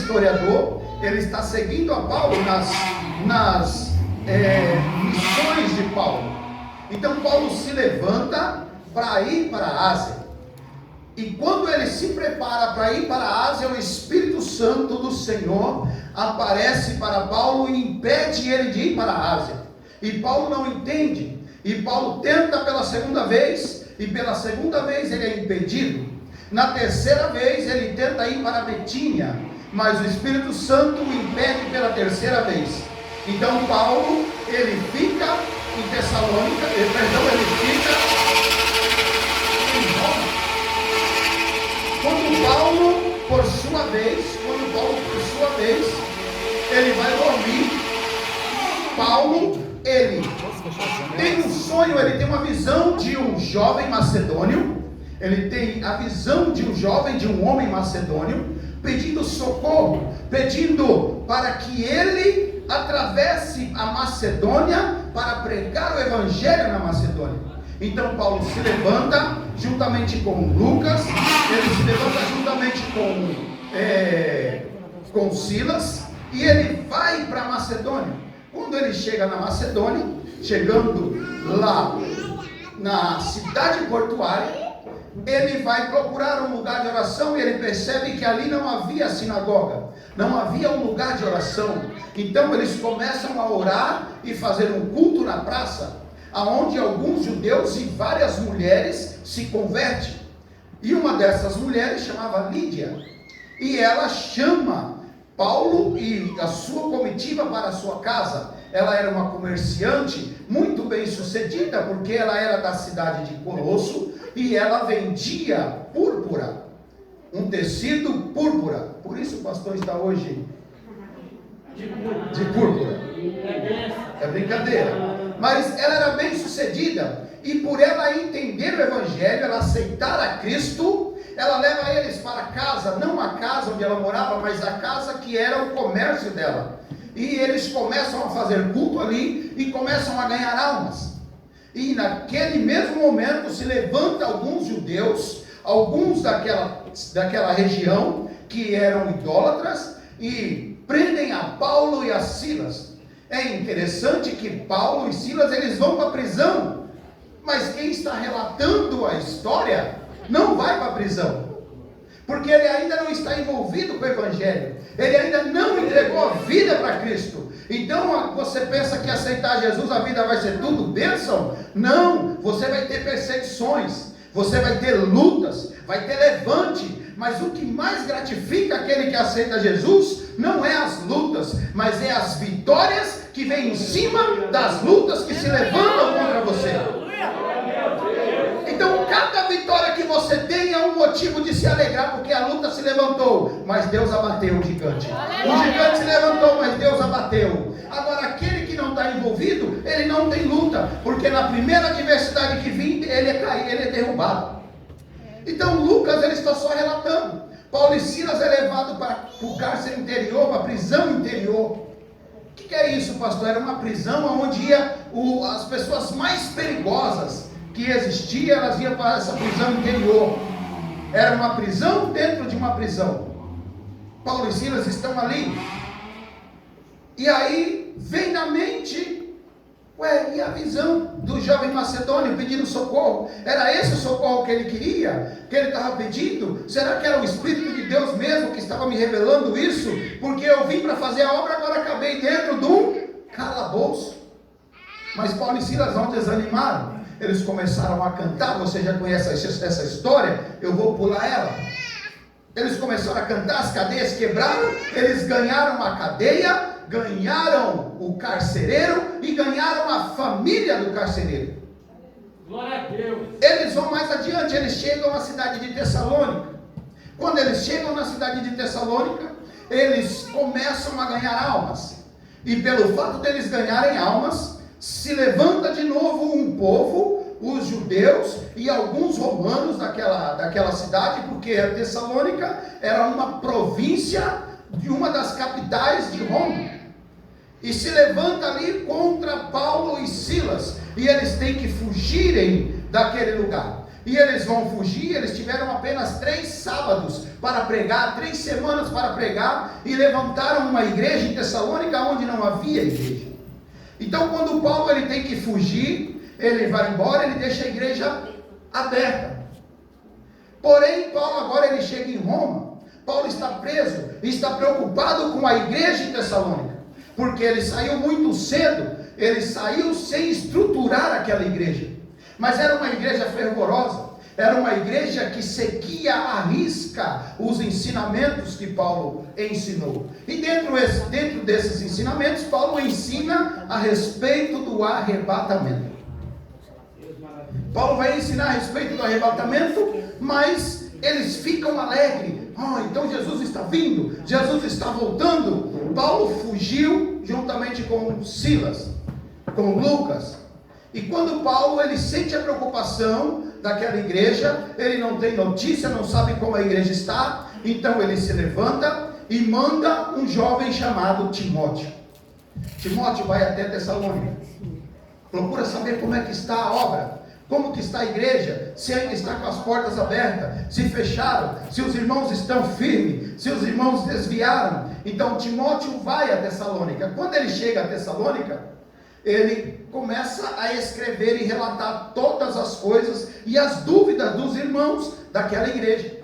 historiador, ele está seguindo a Paulo nas missões de Paulo. Então Paulo se levanta para ir para a Ásia. E quando ele se prepara para ir para a Ásia, o Espírito Santo do Senhor aparece para Paulo e impede ele de ir para a Ásia. E Paulo não entende. E Paulo tenta pela segunda vez, e pela segunda vez ele é impedido. Na terceira vez ele tenta ir para Betínia, mas o Espírito Santo o impede pela terceira vez. Então Paulo, ele fica em Tessalônica, ele fica em Roma. Quando Paulo, por sua vez, ele vai dormir, Paulo, ele tem um sonho, ele tem uma visão de um jovem macedônio, ele tem a visão de um homem macedônio, pedindo socorro, pedindo para que ele atravesse a Macedônia para pregar o Evangelho na Macedônia. Então Paulo se levanta juntamente com Lucas, ele se levanta juntamente com Silas, e ele vai para a Macedônia. Quando ele chega na Macedônia, chegando lá na cidade portuária, ele vai procurar um lugar de oração, e ele percebe que ali não havia sinagoga, não havia um lugar de oração. Então eles começam a orar e fazer um culto na praça, aonde alguns judeus e várias mulheres se convertem. E uma dessas mulheres chamava Lídia, e ela chama Paulo e a sua comitiva para a sua casa. Ela era uma comerciante muito bem sucedida, porque ela era da cidade de Colosso, e ela vendia púrpura, um tecido púrpura. Por isso o pastor está hoje de púrpura. É brincadeira. Mas ela era bem sucedida, e por ela entender o Evangelho, ela aceitar a Cristo, ela leva eles para casa, não a casa onde ela morava, mas a casa que era o comércio dela. E eles começam a fazer culto ali e começam a ganhar almas. E naquele mesmo momento se levanta alguns judeus, alguns daquela região, que eram idólatras, e prendem a Paulo e a Silas. É interessante que Paulo e Silas, eles vão para a prisão, mas quem está relatando a história não vai para a prisão, porque ele ainda não está envolvido com o Evangelho, ele ainda não entregou a vida para Cristo. Então você pensa que aceitar Jesus, a vida vai ser tudo bênção? Não, você vai ter perseguições, você vai ter lutas, vai ter levante. Mas o que mais gratifica aquele que aceita Jesus não é as lutas, mas é as vitórias que vêm em cima das lutas que se levantam contra você. Então cada vitória que você tem é um motivo de se alegrar, porque a luta se levantou, mas Deus abateu o gigante. O gigante se levantou, mas Deus abateu. Agora aquele que não está envolvido, ele não tem luta, porque na primeira adversidade que vir, ele é cair, ele é derrubado. Então Lucas, ele está só relatando. Paulo e Silas é levado para o cárcere interior, para a prisão interior. O que é isso, pastor? Era uma prisão onde ia as pessoas mais perigosas que existiam, elas iam para essa prisão interior. Era uma prisão dentro de uma prisão. Paulo e Silas estão ali. E aí vem na mente, e a visão do jovem macedônio pedindo socorro? Era esse o socorro que ele queria? Que ele estava pedindo? Será que era o Espírito de Deus mesmo que estava me revelando isso? Porque eu vim para fazer a obra, agora acabei dentro de um calabouço. Mas Paulo e Silas não desanimaram. Eles começaram a cantar. Você já conhece essa história? Eu vou pular ela. Eles começaram a cantar, as cadeias quebraram, eles ganharam a cadeia, ganharam o carcereiro e ganharam a família do carcereiro. Glória a Deus. Eles vão mais adiante, eles chegam à cidade de Tessalônica. Quando eles chegam na cidade de Tessalônica, eles começam a ganhar almas. E pelo fato deles ganharem almas, se levanta de novo um povo, os judeus e alguns romanos daquela cidade, porque a Tessalônica era uma província de uma das capitais de Roma, e se levanta ali contra Paulo e Silas, e eles têm que fugirem daquele lugar. E eles vão fugir. Eles tiveram apenas 3 sábados para pregar, 3 semanas para pregar, e levantaram uma igreja em Tessalônica onde não havia igreja. Então, quando Paulo ele tem que fugir, ele vai embora, ele deixa a igreja aberta. Porém, Paulo agora ele chega em Roma. Paulo está preso e está preocupado com a igreja em Tessalônica, porque ele saiu muito cedo, ele saiu sem estruturar aquela igreja. Mas era uma igreja fervorosa, era uma igreja que seguia à risca os ensinamentos que Paulo ensinou. E dentro desses ensinamentos, Paulo ensina a respeito do arrebatamento. Paulo vai ensinar a respeito do arrebatamento, mas eles ficam alegres. Então Jesus está vindo, Jesus está voltando. Paulo fugiu juntamente com Silas, com Lucas. E quando Paulo ele sente a preocupação daquela igreja, ele não tem notícia, não sabe como a igreja está, então ele se levanta e manda um jovem chamado Timóteo. Timóteo vai até Tessalônica, procura saber como é que está a obra, como que está a igreja, se ainda está com as portas abertas, se fecharam, se os irmãos estão firmes, se os irmãos desviaram. Então Timóteo vai a Tessalônica. Quando ele chega a Tessalônica, ele começa a escrever e relatar todas as coisas e as dúvidas dos irmãos daquela igreja.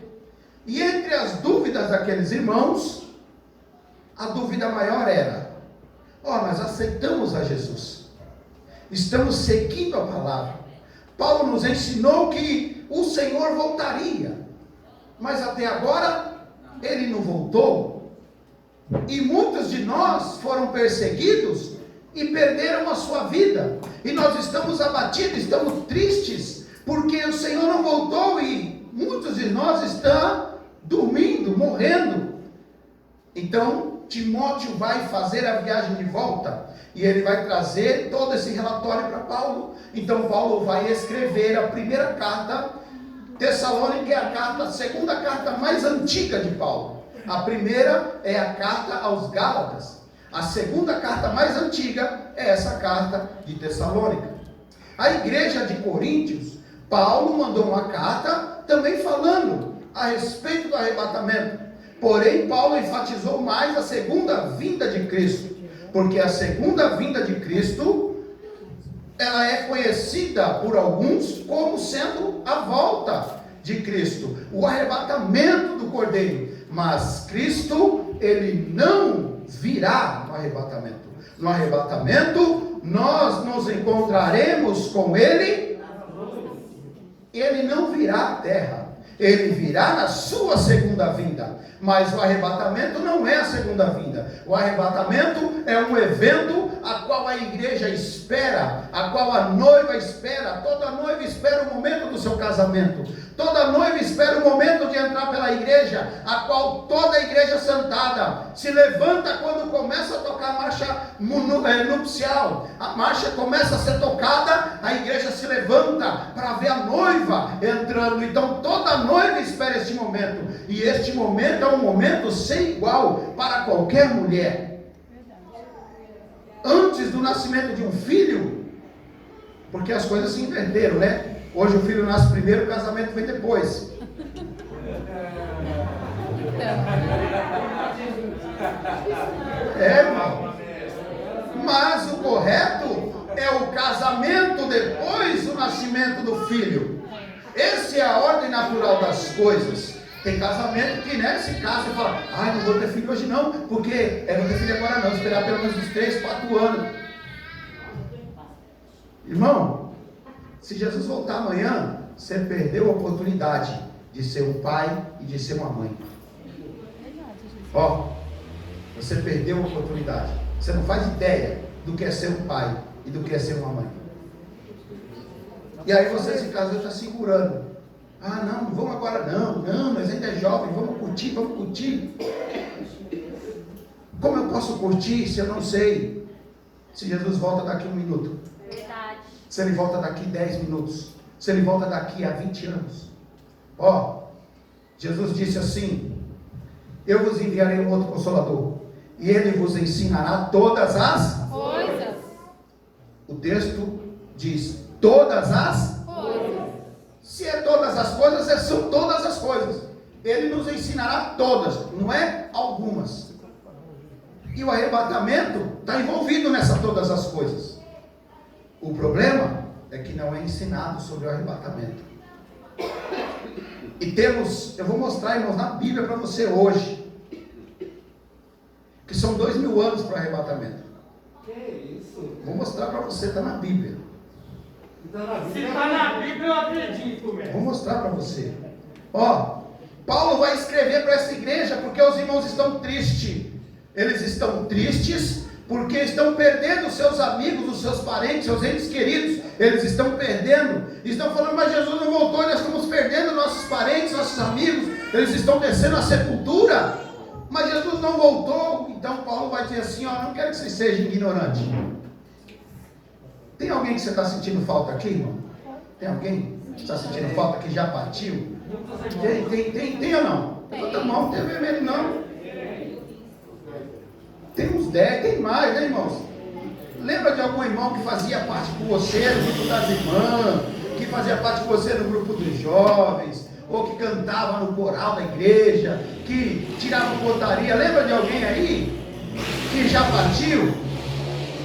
E entre as dúvidas daqueles irmãos, a dúvida maior era: nós aceitamos a Jesus, estamos seguindo a palavra. Paulo nos ensinou que o Senhor voltaria, mas até agora ele não voltou. E muitos de nós foram perseguidos e perderam a sua vida, e nós estamos abatidos, estamos tristes, porque o Senhor não voltou, e muitos de nós estão dormindo, morrendo. Então Timóteo vai fazer a viagem de volta, e ele vai trazer todo esse relatório para Paulo. Então Paulo vai escrever a primeira carta. Tessalônica é a segunda carta mais antiga de Paulo. A primeira é a carta aos Gálatas. A segunda carta mais antiga é essa carta de Tessalônica. A igreja de Coríntios, Paulo mandou uma carta também falando a respeito do arrebatamento. Porém, Paulo enfatizou mais a segunda vinda de Cristo, porque a segunda vinda de Cristo, ela é conhecida por alguns como sendo a volta de Cristo, o arrebatamento do Cordeiro. Mas Cristo, ele não virá no arrebatamento. No arrebatamento, nós nos encontraremos com ele. Ele não virá à terra, ele virá na sua segunda vinda. Mas o arrebatamento não é a segunda vinda. O arrebatamento é um evento a qual a igreja espera, a qual a noiva espera. Toda noiva espera o momento do seu casamento. Toda noiva espera o momento de entrar pela igreja, a qual toda a igreja sentada se levanta quando começa a tocar a marcha nupcial. A marcha começa a ser tocada, a igreja se levanta para ver a noiva entrando. Então toda noiva espera este momento, e este momento é um momento sem igual para qualquer mulher. Antes do nascimento de um filho, porque as coisas se inverteram, né? Hoje o filho nasce primeiro, o casamento vem depois. Irmão. Mas o correto é o casamento depois do nascimento do filho. Essa é a ordem natural das coisas. Tem casamento que, se casa e fala: não vou ter filho hoje não, porque eu não ter filho agora não, esperar pelo menos uns 3, 4 anos. Irmão, se Jesus voltar amanhã, você perdeu a oportunidade de ser um pai e de ser uma mãe. Você perdeu a oportunidade. Você não faz ideia do que é ser um pai e do que é ser uma mãe. E aí você se casa e está segurando. Não vamos agora não, mas ainda é jovem, vamos curtir. Como eu posso curtir se eu não sei se Jesus volta daqui 1 minuto? Verdade. Se ele volta daqui 10 minutos, se ele volta daqui a 20 anos. Jesus disse assim: eu vos enviarei um outro Consolador, e ele vos ensinará todas as coisas. O texto diz: todas as coisas. Se é todas as coisas, são todas as coisas. Ele nos ensinará todas, não é algumas. E o arrebatamento está envolvido nessa todas as coisas. O problema é que não é ensinado sobre o arrebatamento. E temos, eu vou mostrar, irmãos, na Bíblia para você hoje, que são 2000 anos para o arrebatamento. Que isso? Vou mostrar para você, está na Bíblia. Se está na Bíblia, eu acredito, mesmo. Vou mostrar para você. Ó, Paulo vai escrever para essa igreja porque os irmãos estão tristes. Eles estão tristes porque estão perdendo os seus amigos, os seus parentes, seus entes queridos. Eles estão perdendo. Estão falando, mas Jesus não voltou, nós estamos perdendo nossos parentes, nossos amigos. Eles estão descendo a sepultura. Mas Jesus não voltou. Então Paulo vai dizer assim, ó, não quero que vocês sejam ignorantes. Tem alguém que você está sentindo falta aqui, irmão? Tem alguém que está sentindo falta que já partiu? Tem ou não? Levanta a mão, não tem vermelho não. Tem uns 10, tem mais, né, irmãos? Lembra de algum irmão que fazia parte com você no grupo das irmãs, que fazia parte com você no grupo dos jovens, ou que cantava no coral da igreja, que tirava pontaria? Lembra de alguém aí que já partiu?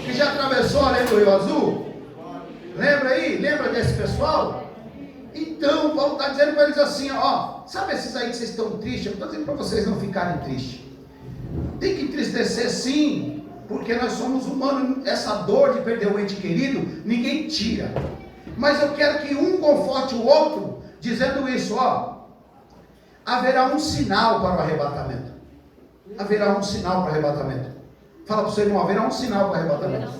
Que já atravessou a lei do Rio Azul? Lembra aí? Lembra desse pessoal? Então, Paulo está dizendo para eles assim, ó, sabe esses aí que vocês estão tristes? Eu estou dizendo para vocês não ficarem tristes. Tem que entristecer sim, porque nós somos humanos. Essa dor de perder o ente querido, ninguém tira. Mas eu quero que um conforte o outro, dizendo isso, ó, haverá um sinal para o arrebatamento. Haverá um sinal para o arrebatamento. Fala para o seu irmão, haverá um sinal para o arrebatamento.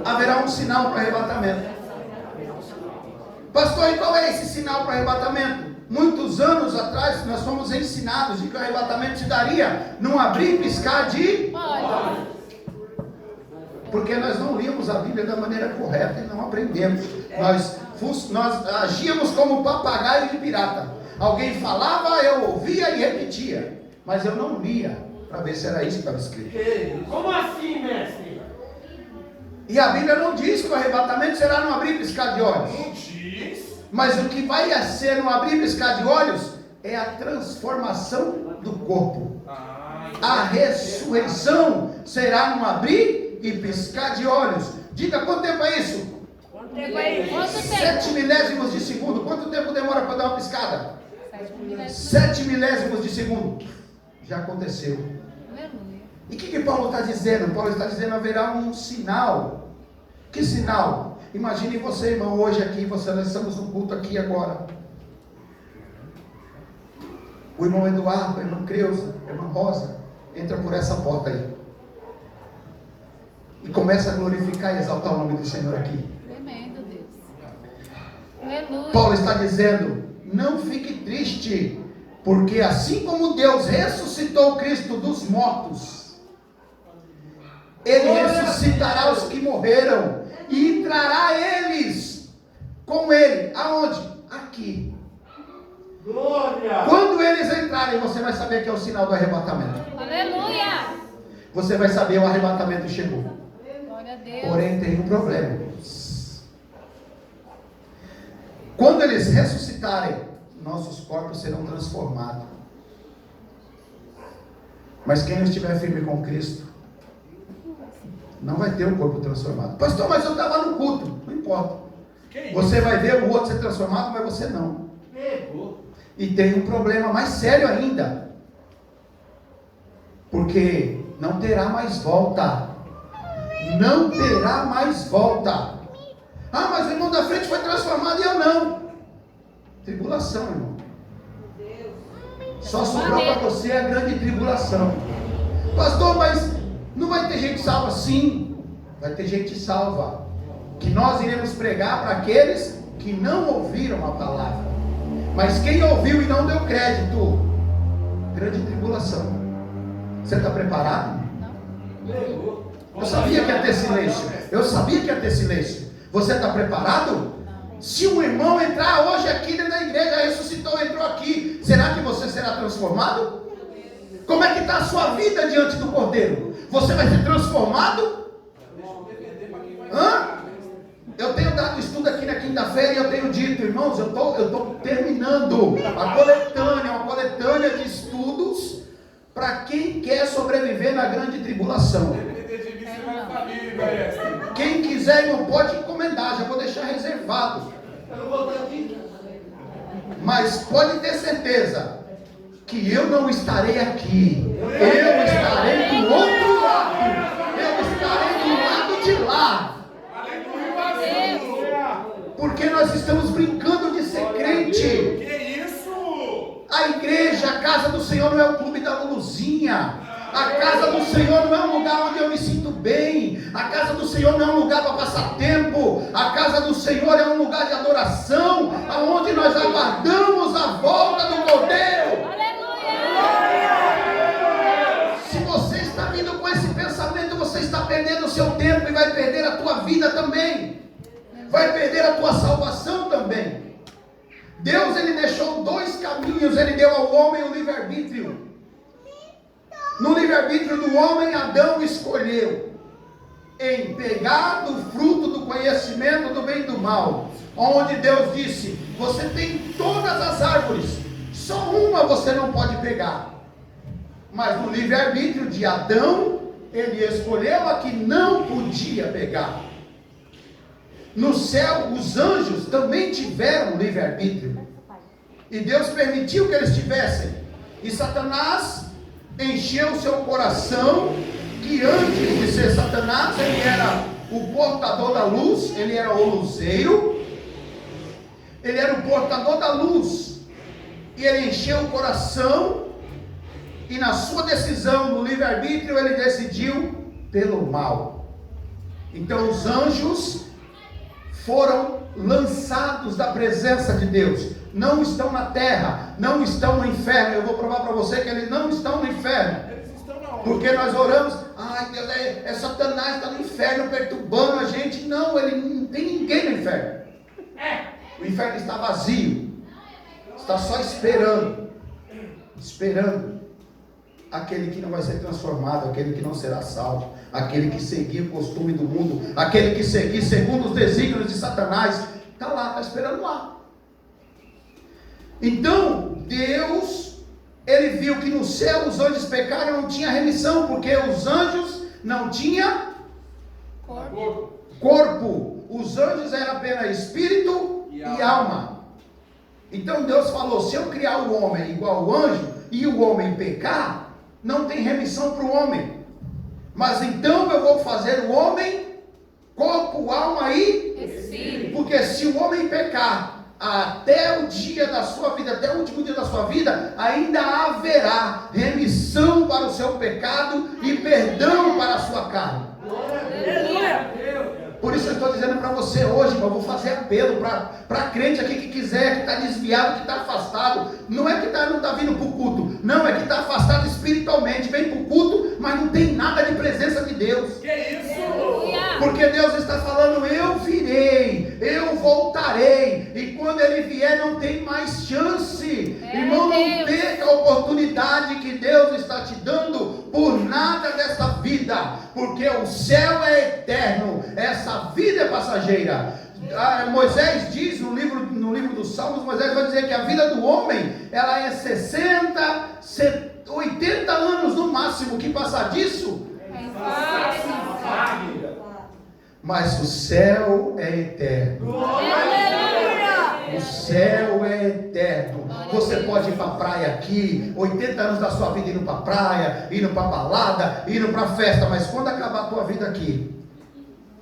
Haverá um sinal para o arrebatamento. Pastor, e qual é esse sinal para o arrebatamento? Muitos anos atrás nós fomos ensinados de que o arrebatamento se daria num abrir e piscar de olhos. Porque nós não líamos a Bíblia da maneira correta e não aprendemos. Nós agíamos como papagaio de pirata. Alguém falava, eu ouvia e repetia, mas eu não lia para ver se era isso que estava escrito. Como assim, mestre? E a Bíblia não diz que o arrebatamento será no abrir e piscar de olhos. Não diz. Mas o que vai ser no abrir e piscar de olhos é a transformação do corpo. A ressurreição será no abrir e piscar de olhos. Diga, quanto tempo é isso? Quanto tempo é isso? 7 milésimos de segundo. Quanto tempo demora para dar uma piscada? 7 milésimos de segundo. Já aconteceu. E o que Paulo está dizendo? Paulo está dizendo, haverá um sinal. Que sinal? Imagine você, irmão, hoje aqui, nós estamos no culto aqui agora. O irmão Eduardo, a irmã Creuza, a irmã Rosa, entra por essa porta aí. E começa a glorificar e exaltar o nome do Senhor aqui. Tremendo, Deus. Aleluia. Paulo está dizendo, não fique triste, porque assim como Deus ressuscitou Cristo dos mortos, Ele ressuscitará os que morreram e trará eles com Ele. Aonde? Aqui. Glória! Quando eles entrarem, você vai saber que é o sinal do arrebatamento. Aleluia. Você vai saber o arrebatamento chegou. Glória a Deus. Porém tem um problema. Quando eles ressuscitarem, nossos corpos serão transformados. Mas quem não estiver firme com Cristo não vai ter o corpo transformado. Pastor, mas eu estava no culto. Não importa. Você vai ver o outro ser transformado, mas você não. E tem um problema mais sério ainda. Porque não terá mais volta. Não terá mais volta. Ah, mas o irmão da frente foi transformado e eu não. Tribulação, irmão. Só sobrou para você a grande tribulação. Pastor, mas não vai ter gente salva? Sim, vai ter gente salva. Que nós iremos pregar para aqueles que não ouviram a palavra. Mas quem ouviu e não deu crédito, grande tribulação. Você está preparado? Eu sabia que ia ter silêncio. Eu sabia que ia ter silêncio. Você está preparado? Se um irmão entrar hoje aqui dentro da igreja, ressuscitou, entrou aqui, será que você será transformado? Como é que está a sua vida diante do Cordeiro? Você vai ser transformado? Eu tenho dado estudo estudo aqui na quinta-feira e eu tenho dito, irmãos, eu estou terminando a coletânea, uma coletânea de estudos para quem quer sobreviver na grande tribulação. Quem quiser, irmão, pode encomendar, já vou deixar reservado. Mas pode ter certeza que eu não estarei aqui, eu estarei do outro lado, eu estarei do lado de lá. Porque nós estamos brincando de ser crente. Que isso? A igreja, a casa do Senhor não é o clube da Luluzinha. A casa do Senhor não é um lugar onde eu me sinto bem. A casa do Senhor não é um lugar para passar tempo. A casa do Senhor é um lugar de adoração, aonde nós aguardamos a volta do Cordeiro. Se você está vindo com esse pensamento, você está perdendo o seu tempo e vai perder a tua vida também. Vai perder a tua salvação também. Deus, ele deixou dois caminhos, ele deu ao homem o livre-arbítrio. No livre-arbítrio do homem, Adão escolheu em pegar do fruto do conhecimento do bem e do mal, onde Deus disse, você tem todas as árvores, só uma você não pode pegar. Mas no livre-arbítrio de Adão, ele escolheu a que não podia pegar. No céu, os anjos também tiveram livre-arbítrio. E Deus permitiu que eles tivessem. E Satanás encheu o seu coração, que antes de ser Satanás, ele era o portador da luz, ele era o luzeiro, ele era o portador da luz. E ele encheu o coração, e na sua decisão, no livre-arbítrio, ele decidiu pelo mal. Então os anjos foram lançados da presença de Deus, não estão na terra, não estão no inferno. Eu vou provar para você que eles não estão no inferno, porque nós oramos, ai Deus, é Satanás, está no inferno perturbando a gente. Não, ele não tem ninguém no inferno. O inferno está vazio, está só esperando aquele que não vai ser transformado, aquele que não será salvo, aquele que seguir o costume do mundo, aquele que seguir segundo os desígnios de Satanás, está lá, está esperando lá. Então Deus, ele viu que no céu os anjos pecaram e não tinha remissão, porque os anjos não tinham corpo. Os anjos eram apenas espírito e alma. Então Deus falou, se eu criar o homem igual ao anjo, e o homem pecar, não tem remissão para o homem. Mas então eu vou fazer o homem corpo, alma e espírito. Porque se o homem pecar até o dia da sua vida, até o último dia da sua vida, ainda haverá remissão para o seu pecado e perdão para a sua carne. Por isso eu estou dizendo para você hoje, eu vou fazer apelo para crente aqui que quiser, que está desviado, que está afastado. Não é que não está vindo para o culto, não, é que está afastado espiritualmente, vem para o culto, mas não tem nada de presença de Deus. Que isso? Porque Deus está falando, eu virei, eu voltarei, e quando Ele vier não tem mais chance. Irmão, não perca a oportunidade que Deus está te dando por nada dessa vida, porque o céu é eterno, essa vida é passageira. Moisés diz no livro dos Salmos, Moisés vai dizer que a vida do homem, ela é 60, 80 anos no máximo, que passar disso, mas o céu é eterno. O céu é eterno. Você pode ir para a praia aqui, 80 anos da sua vida indo para a praia, indo para a balada, indo para a festa, mas quando acabar a tua vida aqui,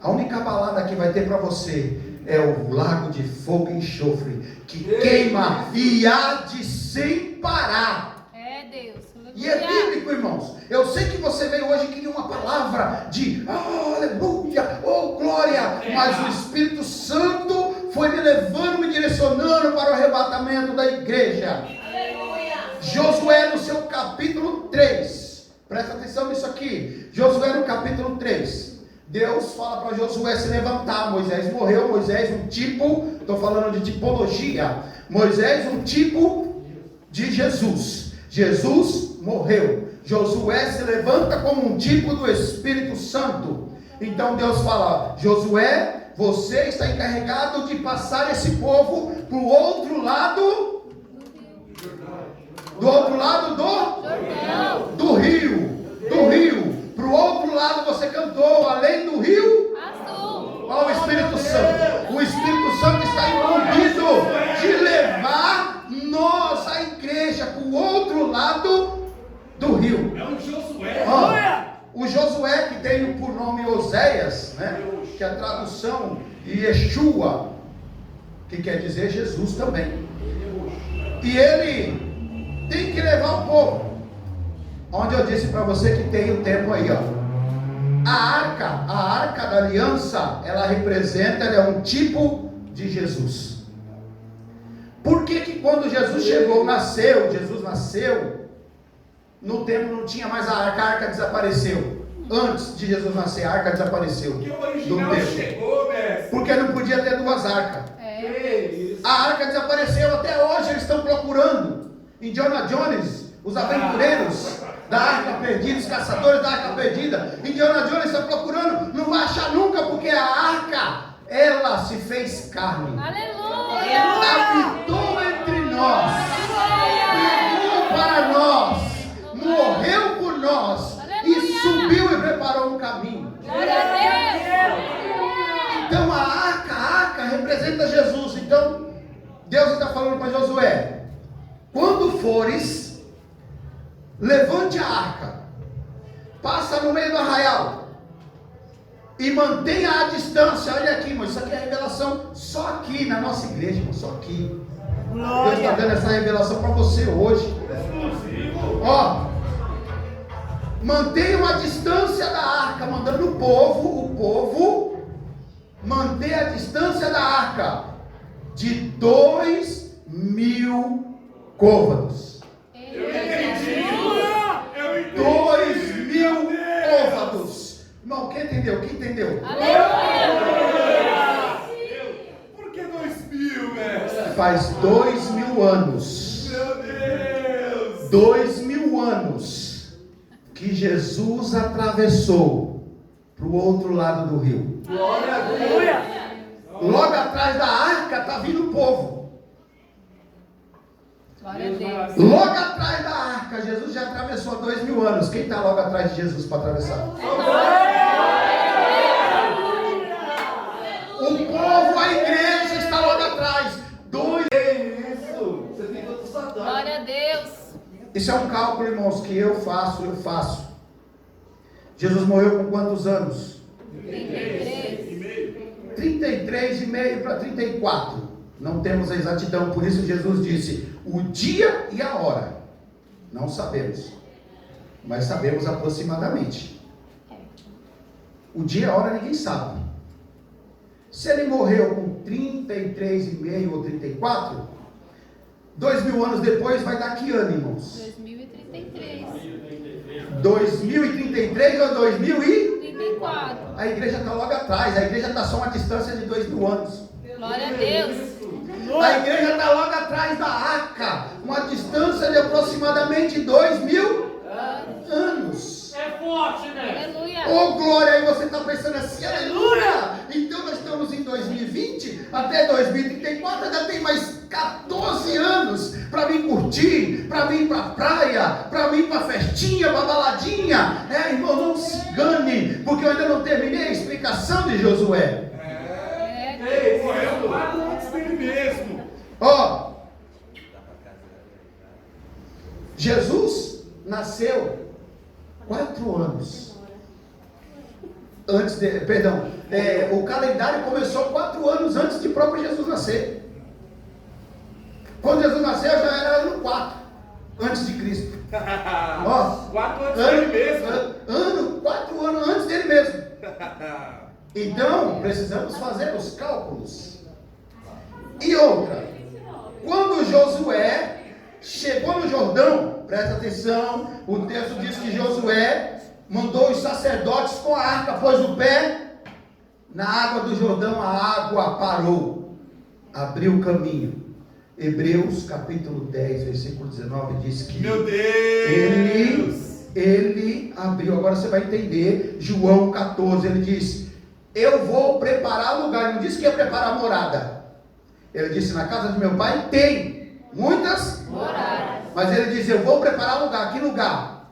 a única balada que vai ter para você é o lago de fogo e enxofre, que queima e arde sem parar. É Deus. E é bíblico, irmãos. Eu sei que você veio hoje e queria uma palavra de aleluia, oh glória, mas o Espírito Santo foi me levando, me direcionando para o arrebatamento da igreja. Aleluia. Josué no seu capítulo 3, presta atenção nisso aqui. Josué no capítulo 3, Deus fala para Josué se levantar. Moisés morreu, Moisés um tipo, estou falando de tipologia, Moisés um tipo de Jesus. Jesus morreu, Josué se levanta como um tipo do Espírito Santo. Então Deus fala, Josué, você está encarregado de passar esse povo para o outro lado, do outro lado do rio, para o outro lado você cantou, além do rio, ó, o Espírito Santo. O Espírito Santo está incumbido de levar nós, a igreja, para o outro lado do rio. É o Josué. O Josué, que tem por nome Oséias, né? Que é a tradução de Yeshua, que quer dizer Jesus também. E ele tem que levar o povo. Onde eu disse para você que tem o tempo aí, ó. A arca da aliança, ela representa, ela é um tipo de Jesus. Por que que quando Jesus chegou, Jesus nasceu, no templo não tinha mais a arca desapareceu. Antes de Jesus nascer, a arca desapareceu. Porque o original chegou, mestre. Porque não podia ter duas arcas. Isso. A arca desapareceu, até hoje eles estão procurando. Indiana Jones, os aventureiros da arca perdida, os caçadores da arca perdida. Indiana Jones está procurando, não vai achar nunca, porque a arca, ela se fez carne. Aleluia! Habitou entre nós, viveu para nós, morreu por nós e subiu e preparou um caminho. Glória a Deus! Então a arca representa Jesus. Então Deus está falando para Josué: quando fores, levante a arca, passa no meio do arraial e mantenha a distância. Olha aqui, irmão, isso aqui é revelação só aqui na nossa igreja, irmão, só aqui. Deus está dando essa revelação para você hoje. Ó, mantenha uma distância da arca, mandando o povo manter a distância da arca de 2.000 côvados. 2.000 côvados. Irmão, quem entendeu? Quem entendeu? Por que 2.000, mestre? Faz 2.000 anos. Meu Deus! 2.000 anos que Jesus atravessou para o outro lado do rio. Glória a Deus. Logo atrás da arca está vindo o povo. Glória a Deus. Logo atrás da arca, Jesus já atravessou há 2.000 anos. Quem está logo atrás de Jesus para atravessar? O povo, a igreja está logo atrás. Isso. Você tem todo Satã. Glória a Deus. Isso é um cálculo, irmãos, que eu faço. Jesus morreu com quantos anos? 33,5 para 34. Não temos a exatidão, por isso Jesus disse o dia e a hora. Não sabemos, mas sabemos aproximadamente. O dia e a hora ninguém sabe. Se ele morreu com 33,5 ou 34, 2.000 anos depois vai dar que ano, irmãos? 2033. 2033 ou 34. A igreja está logo atrás. A igreja está só uma distância de 2.000 anos. Glória a Deus. A igreja está logo atrás da arca, uma distância de aproximadamente 2.000 anos. É forte, né? Aleluia. Oh glória, aí você está pensando assim, aleluia! Então nós estamos em 2020, até 2034 ainda tem mais 14 anos para vir curtir, para vir para a praia, para vir para a festinha, para a baladinha. Irmão, não se engane, porque eu ainda não terminei a explicação de Josué. Morreu lá antes dele mesmo. Ó, Jesus nasceu 4 anos antes de, o calendário começou 4 anos antes de próprio Jesus nascer. Quando Jesus nasceu já era ano 4 antes de Cristo. Ó, 4 anos dele mesmo. 4 anos antes dele mesmo. Então precisamos fazer os cálculos. E outra, quando Josué chegou no Jordão, presta atenção, o texto diz que Josué mandou os sacerdotes com a arca, pôs o pé na água do Jordão, a água parou, abriu o caminho. Hebreus capítulo 10, versículo 19 diz que Meu Deus! ele abriu. Agora você vai entender. João 14, ele diz: eu vou preparar lugar. Ele não disse que ia preparar morada. Ele disse, na casa de meu pai tem muitas moradas. Mas ele disse, eu vou preparar lugar. Que lugar?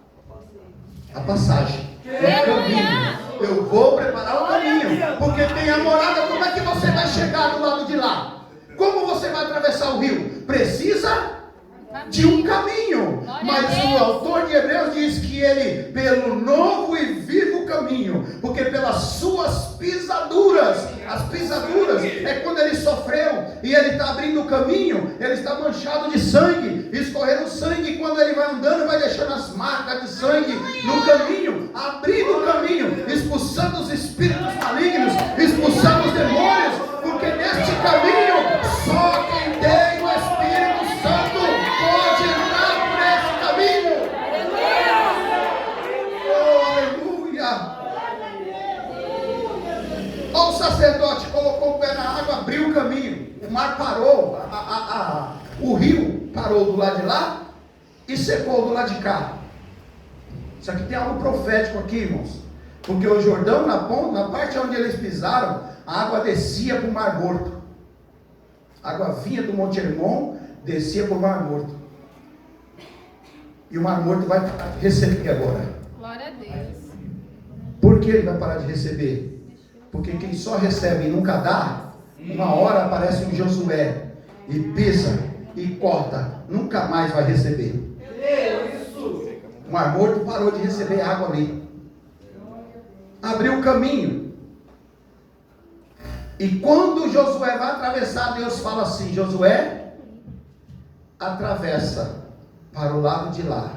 A passagem. O caminho. Eu vou preparar o caminho. Porque tem a morada. Como é que você vai chegar do lado de lá? Como você vai atravessar o rio? Precisa de um caminho. Mas o autor de Hebreus diz que ele, pelo novo e vivo caminho, porque pelas suas pisaduras, as pisaduras é quando ele sofreu e ele está abrindo o caminho, ele está manchado de sangue, escorrendo sangue, e quando ele vai andando, vai deixando as marcas de sangue no caminho, abrindo o caminho, expulsando os espíritos malignos, expulsando os demônios, porque neste caminho só quem tem o Espírito Santo pode entrar por esse caminho. Oh, aleluia. Oh, o sacerdote colocou o pé na água, abriu o caminho, o mar parou, o rio parou do lado de lá e secou do lado de cá. Isso aqui tem algo profético aqui, irmãos, porque o Jordão, na parte onde eles pisaram, a água descia para o Mar Morto. A água vinha do Monte Hermon, descia para o Mar Morto. E o Mar Morto vai parar de receber agora. Glória a Deus. Por que ele vai parar de receber? Porque quem só recebe e nunca dá, uma hora aparece um Josué e pisa e corta, nunca mais vai receber. O Mar Morto parou de receber água ali. Abriu o caminho. E quando Josué vai atravessar, Deus fala assim: Josué, atravessa para o lado de lá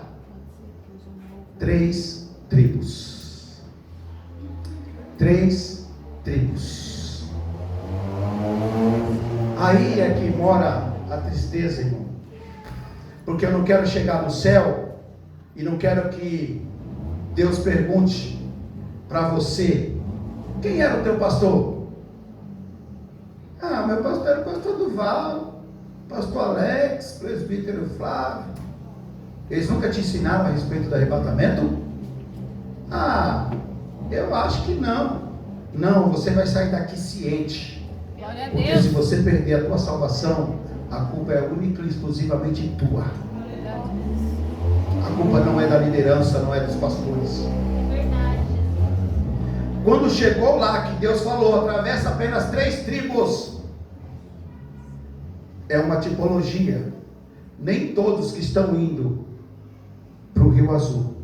3 tribos. 3 tribos. Aí é que mora a tristeza, irmão. Porque eu não quero chegar no céu e não quero que Deus pergunte para você: quem era o teu pastor? Ah, meu pastor era o pastor Duval, pastor Alex, presbítero Flávio. Eles nunca te ensinaram a respeito do arrebatamento? Ah, eu acho que não. Não, você vai sair daqui ciente. Glória a Porque Deus. se você perder a tua salvação, a culpa é única e exclusivamente tua. A culpa não é da liderança, não é dos pastores. Quando chegou lá, que Deus falou, atravessa apenas 3 tribos. É uma tipologia. Nem todos que estão indo para o Rio Azul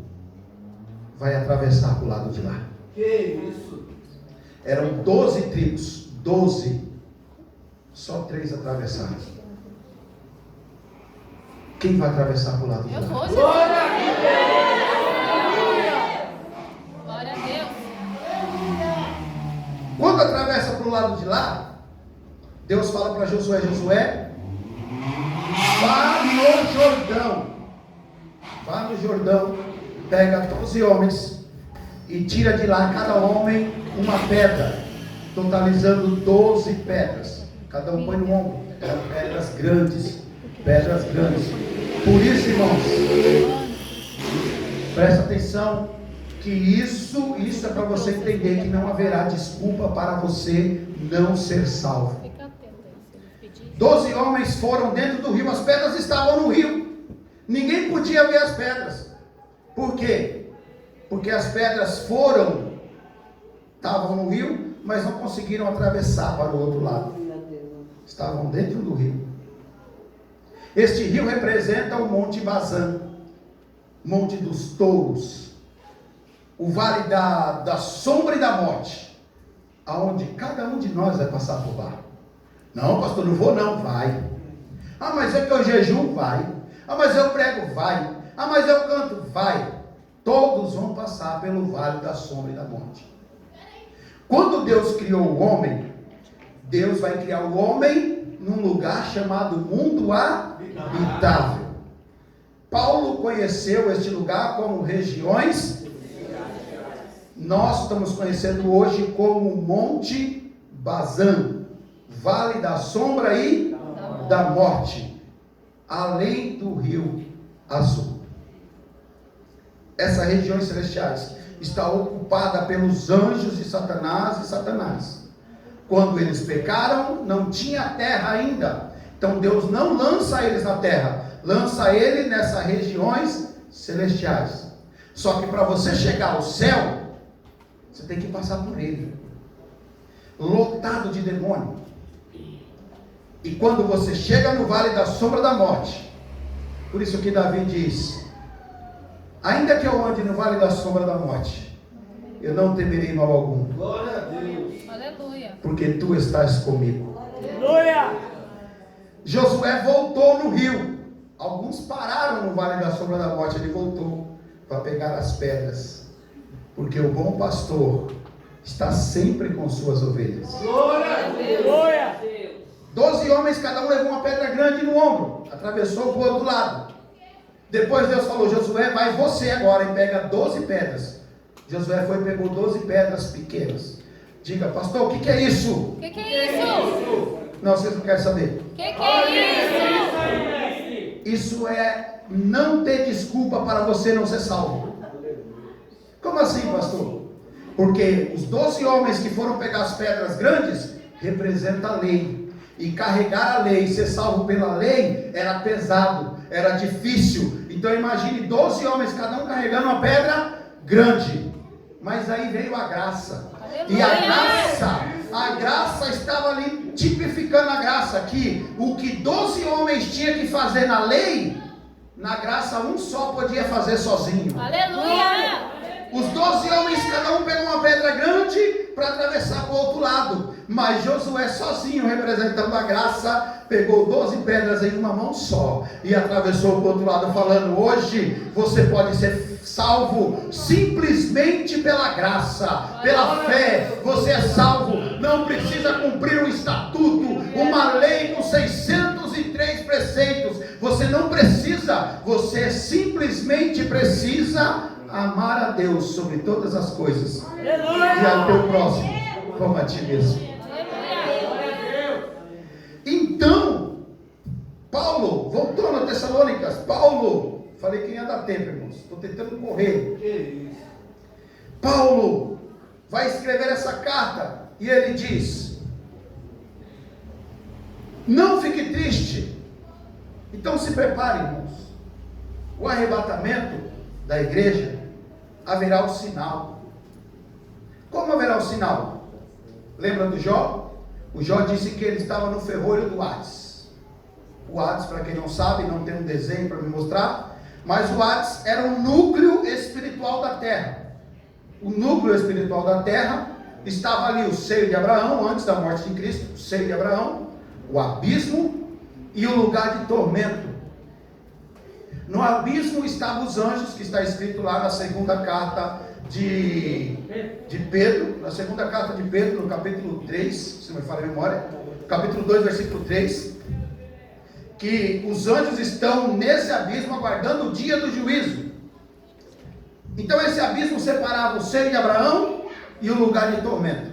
vai atravessar para o lado de lá. Que isso? Eram 12 tribos, 12. Só 3 atravessaram. Quem vai atravessar para o lado de Eu lá? vou, Jesus. Glória a Deus! Glória a Deus. Quando atravessa para o lado de lá, Deus fala para Josué: Josué, vá no Jordão. Vá no Jordão, pega 12 homens e tira de lá cada homem uma pedra, totalizando 12 pedras. Cada um põe no ombro. Eram pedras grandes. Pedras grandes. Por isso, irmãos, presta atenção, que isso é para você entender que não haverá desculpa para você não ser salvo. Fica atento aí, se eu pedir. 12 homens foram dentro do rio, as pedras estavam no rio. Ninguém podia ver as pedras. Por quê? Porque as pedras estavam no rio, mas não conseguiram atravessar para o outro lado. Estavam dentro do rio. Este rio representa o Monte Bazã, Monte dos Touros, o Vale da Sombra e da Morte, aonde cada um de nós vai passar por lá. Não, pastor, não vou não, vai. Ah, mas é que eu jejum, vai. Ah, mas eu prego, vai. Ah, mas eu canto, vai. Todos vão passar pelo Vale da Sombra e da Morte. Quando Deus criou o homem, Deus vai criar o homem num lugar chamado mundo habitável. Paulo conheceu este lugar como regiões. Nós estamos conhecendo hoje como Monte Bazã, Vale da Sombra e da Morte, além do Rio Azul. Essas regiões celestiais está ocupada pelos anjos de Satanás e Satanás. Quando eles pecaram, não tinha terra ainda. Então Deus não lança eles na terra, lança ele nessas regiões celestiais. Só que para você chegar ao céu, você tem que passar por ele, lotado de demônio. E quando você chega no vale da sombra da morte, por isso que Davi diz: ainda que eu ande no vale da sombra da morte, eu não temerei mal algum. Glória a Deus. Aleluia. Porque tu estás comigo. Aleluia. Josué voltou no rio. Alguns pararam no vale da sombra da morte. Ele voltou para pegar as pedras, porque o bom pastor está sempre com suas ovelhas. Glória a Deus. Aleluia. 12 homens, cada um levou uma pedra grande no ombro, atravessou para o outro lado. Depois Deus falou: Josué, vai você agora e pega 12 pedras. Josué foi e pegou 12 pedras pequenas. Diga: pastor, o que é isso? O que é isso? Não, vocês não querem saber. O que é isso? Isso é não ter desculpa para você não ser salvo. Como assim, pastor? Porque os 12 homens que foram pegar as pedras grandes representam a lei. E carregar a lei, ser salvo pela lei, era pesado, era difícil. Então imagine 12 homens, cada um carregando uma pedra grande. Mas aí veio a graça. E a graça estava ali tipificando a graça, que o que 12 homens tinham que fazer na lei, na graça um só podia fazer sozinho. Aleluia. Os 12 homens, cada um pegou uma pedra grande para atravessar para o outro lado. Mas Josué sozinho, representando a graça, pegou 12 pedras em uma mão só e atravessou para o outro lado, falando: hoje você pode ser salvo simplesmente pela graça, pela fé. Você é salvo, não precisa cumprir um estatuto, uma lei com 603 preceitos. Você não precisa, você simplesmente precisa amar a Deus sobre todas as coisas e ao teu próximo como a ti mesmo. Então, Paulo, voltando a Tessalônicas, Paulo, falei que ia dar tempo, irmãos, estou tentando correr. Paulo vai escrever essa carta e ele diz: não fique triste. Então se prepare, irmãos. O arrebatamento da igreja haverá o sinal. Como haverá o sinal? Lembra do Jó? O Jó disse que ele estava no ferrolho do Hades. O Hades, para quem não sabe, não tem um desenho para me mostrar, mas o Hades era o núcleo espiritual da terra. O núcleo espiritual da terra estava ali: o seio de Abraão, antes da morte de Cristo, o seio de Abraão, o abismo e o lugar de tormento. No abismo estavam os anjos, que está escrito lá na segunda carta de Pedro, na segunda carta de Pedro, no capítulo 3, se não me falha a memória, capítulo 2, versículo 3, que os anjos estão nesse abismo aguardando o dia do juízo. Então esse abismo separava o seio de Abraão e o lugar de tormento.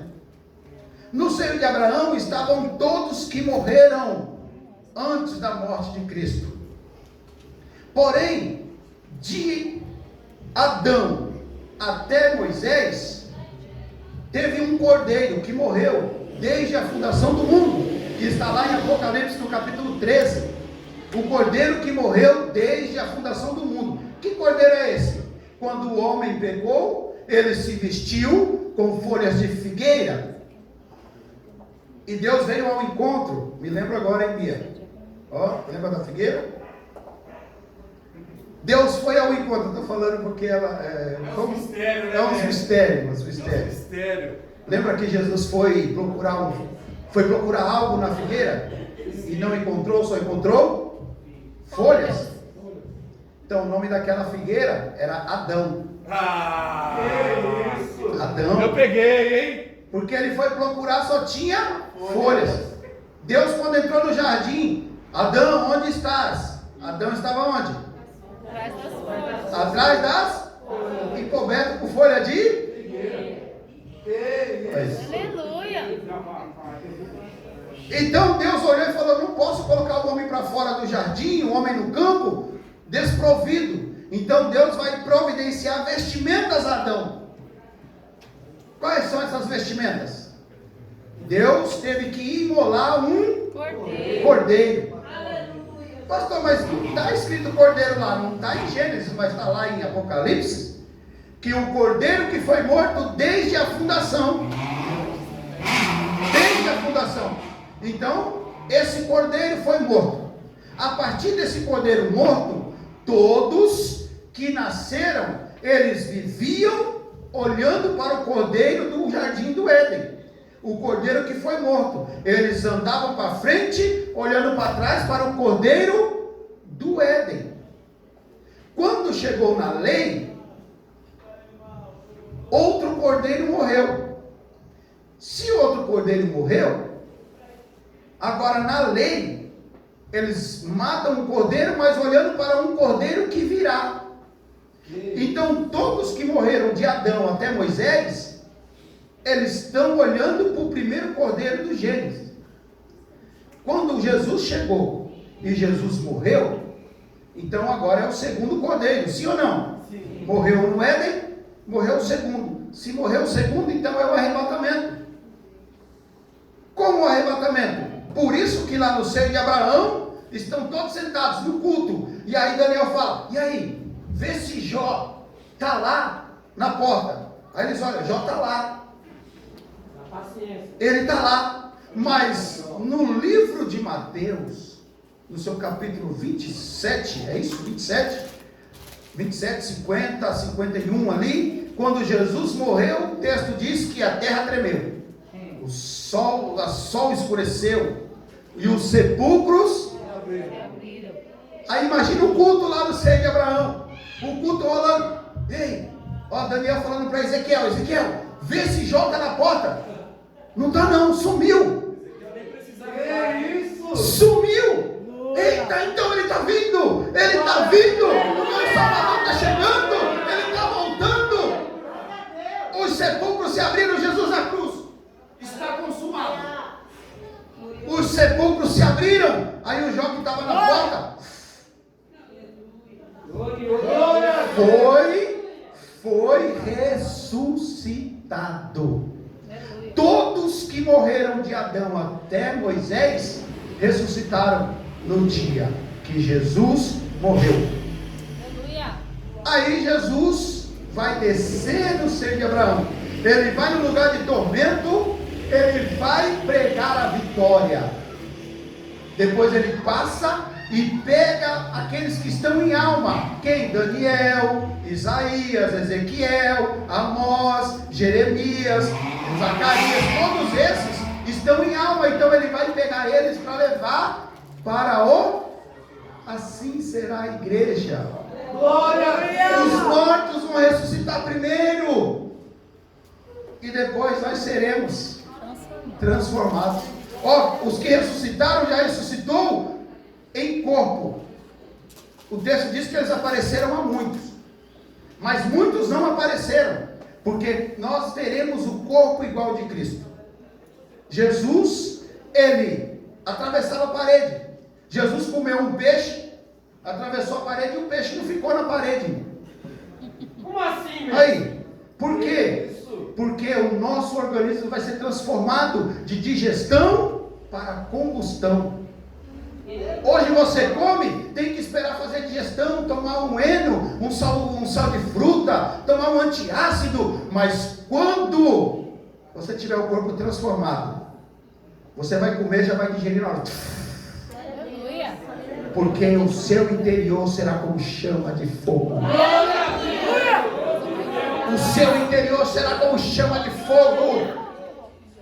No seio de Abraão estavam todos que morreram antes da morte de Cristo. Porém, de Adão até Moisés, teve um cordeiro que morreu desde a fundação do mundo, que está lá em Apocalipse no capítulo 13. O cordeiro que morreu desde a fundação do mundo. Que cordeiro é esse? Quando o homem pegou, ele se vestiu com folhas de figueira, e Deus veio ao encontro. Me lembro agora, hein, Bia? Ó, lembra da figueira? Deus foi ao encontro. Estou falando porque ela é um mistério, né? É um mistério. Lembra que Jesus foi procurar algo na figueira e não encontrou, só encontrou folhas. Então o nome daquela figueira era Adão. Adão. Eu peguei, hein? Porque ele foi procurar, só tinha folhas. Deus, quando entrou no jardim: Adão, onde estás? Adão estava onde? Atrás das folhas. Atrás das folhas. E coberto com folha de figueira. Aleluia. Então Deus olhou e falou: não posso colocar o homem para fora do jardim, o homem no campo, desprovido. Então Deus vai providenciar referência a vestimentas a Adão. Quais são essas vestimentas? Deus teve que imolar um cordeiro. Pastor, mas não está escrito cordeiro lá, não está em Gênesis, mas está lá em Apocalipse, que o cordeiro que foi morto desde a fundação. Desde a fundação. Então, esse cordeiro foi morto. A partir desse cordeiro morto, todos que nasceram, eles viviam olhando para o cordeiro do jardim do Éden. O cordeiro que foi morto. Eles andavam para frente, olhando para trás para o cordeiro do Éden. Quando chegou na lei, outro cordeiro morreu. Se outro cordeiro morreu, agora na lei, eles matam um cordeiro, mas olhando para um cordeiro que virá. Então todos que morreram de Adão até Moisés, eles estão olhando para o primeiro cordeiro do Gênesis. Quando Jesus chegou e Jesus morreu, então agora é o segundo cordeiro, sim ou não? Sim. Morreu no Éden, morreu o segundo. Se morreu o segundo, então é o arrebatamento. Como o arrebatamento? Por isso que lá no seio de Abraão estão todos sentados no culto. E aí Daniel fala: e aí, vê se Jó está lá na porta. Aí eles olham: Jó está lá. Ele está lá. Mas no livro de Mateus, no seu capítulo 27, é isso? 27, 50, 51 ali, quando Jesus morreu, o texto diz que a terra tremeu. O sol escureceu e os sepulcros abriram. Aí imagina o culto lá no seio de Abraão, o culto rolando. Ei, ó, Daniel falando para Ezequiel: vê se Jó está na porta. Não está não, sumiu. Sumiu. Eita, então ele está vindo. Ele está vindo. O meu Salvador está chegando. Ele está voltando. Os sepulcros se abriram. Jesus na cruz. Está consumado. Os sepulcros se abriram. Aí o Jó que estava na porta foi ressuscitado. Todos que morreram de Adão até Moisés ressuscitaram no dia que Jesus morreu. Aí Jesus vai descer no seio de Abraão. Ele vai no lugar de tormento. Ele vai pregar a vitória. Depois ele passa e pega aqueles que estão em alma. Quem? Daniel, Isaías, Ezequiel, Amós, Jeremias, Zacarias. Todos esses estão em alma. Então ele vai pegar eles para levar para o... Assim será a igreja. Glória! Os mortos vão ressuscitar primeiro. E depois nós seremos transformados. Ó, os que ressuscitaram já ressuscitou em corpo. O texto diz que eles apareceram a muitos, mas muitos não apareceram, porque nós teremos o corpo igual de Cristo. Jesus, ele atravessava a parede. Jesus comeu um peixe, atravessou a parede e o peixe não ficou na parede. Como assim, meu? Aí, por quê? Porque o nosso organismo vai ser transformado de digestão para combustão. Hoje você come, tem que esperar fazer digestão, tomar um eno, um sal de fruta, tomar um antiácido. Mas quando você tiver o corpo transformado, você vai comer, já vai digerir na hora. Porque o seu interior será como chama de fogo. O seu interior será como chama de fogo.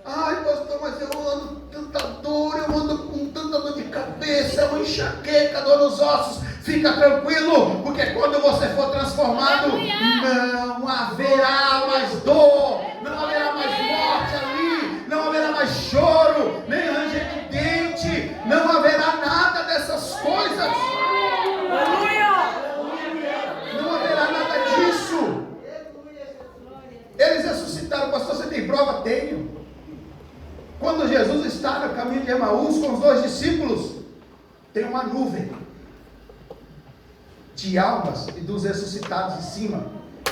Ai, pastor, mas eu ando tanta dor, eu ando com tanta dor de cabeça, uma enxaqueca, dor nos ossos. Fica tranquilo, porque quando você for transformado, não haverá mais dor, não haverá mais morte ali, não haverá mais choro, nem ranger de dente, não haverá nada dessas coisas. Não haverá nada disso. Eles ressuscitaram. Pastor, você tem prova? Tenho. Quando Jesus está no caminho de Emaús com os 2 discípulos, tem uma nuvem de almas e dos ressuscitados em cima.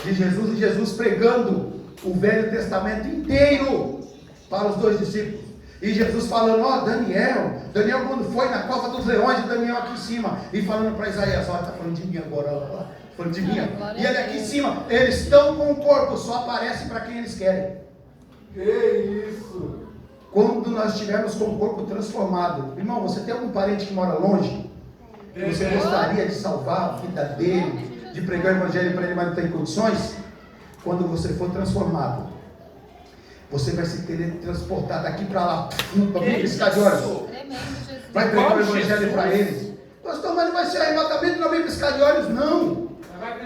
de Jesus, e Jesus pregando o Velho Testamento inteiro para os 2 discípulos. E Jesus falando, ó, Daniel quando foi na cova dos leões, Daniel aqui em cima, e falando para Isaías, ó, está falando de mim agora, ó, falando de mim. E ele aqui em cima, eles estão com o corpo, só aparece para quem eles querem. Que isso? Quando nós estivermos com o corpo transformado, irmão, você tem algum parente que mora longe? Você gostaria de salvar a vida dele, de pregar o evangelho para ele, mas não tem condições? Quando você for transformado, você vai se querer transportar daqui para lá, para vir piscar de olhos. Vai pregar o evangelho para eles. Pastor, mas não vai ser arrebatamento, não vem piscar de olhos, não.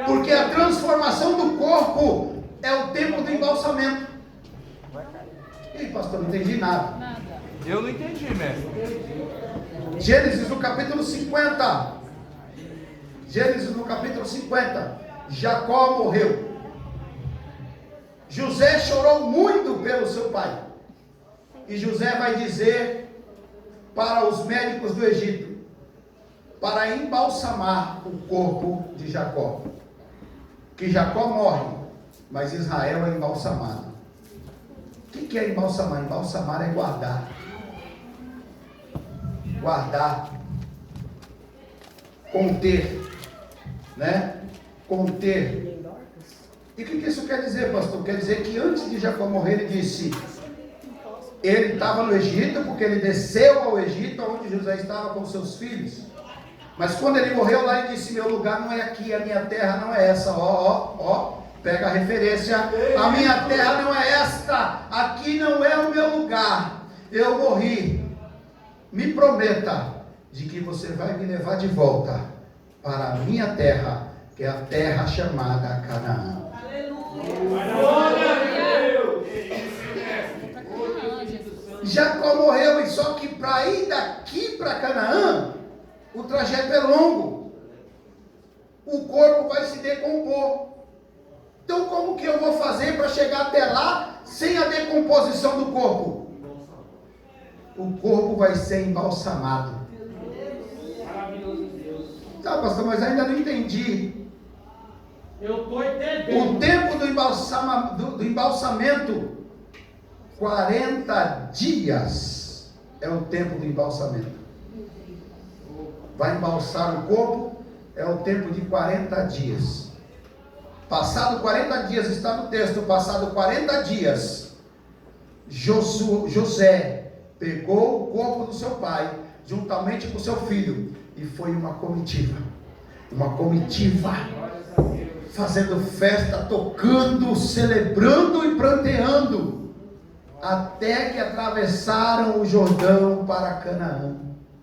Porque a transformação do corpo é o tempo do embalsamento. Ih, pastor, não entendi nada. Eu não entendi, mestre. Gênesis no capítulo 50. Gênesis no capítulo 50. Jacó morreu. José chorou muito pelo seu pai. E José vai dizer para os médicos do Egito, para embalsamar o corpo de Jacó, que Jacó morre, mas Israel é embalsamado. O que é embalsamar? Embalsamar é guardar. Guardar. Conter. Né? Conter. E o que isso quer dizer, pastor? Quer dizer que antes de Jacó morrer, ele disse, ele estava no Egito, porque ele desceu ao Egito, onde José estava com seus filhos. Mas quando ele morreu lá, ele disse, meu lugar não é aqui, a minha terra não é essa. Pega a referência, a minha terra não é esta, aqui não é o meu lugar, eu morri. Me prometa de que você vai me levar de volta para a minha terra, que é a terra chamada Canaã. Jacó morreu, e só que para ir daqui para Canaã, o trajeto é longo, o corpo vai se decompor. Então como que eu vou fazer para chegar até lá sem a decomposição do corpo? O corpo vai ser embalsamado. Tá, pastor, mas ainda não entendi. Eu estou entendendo. O tempo do embalsamento, 40 dias é o tempo do embalsamento. Vai embalsar o corpo, é o tempo de 40 dias. Passado 40 dias, está no texto, passado 40 dias, José pegou o corpo do seu pai, juntamente com seu filho, e foi uma comitiva, fazendo festa, tocando, celebrando e pranteando, até que atravessaram o Jordão para Canaã.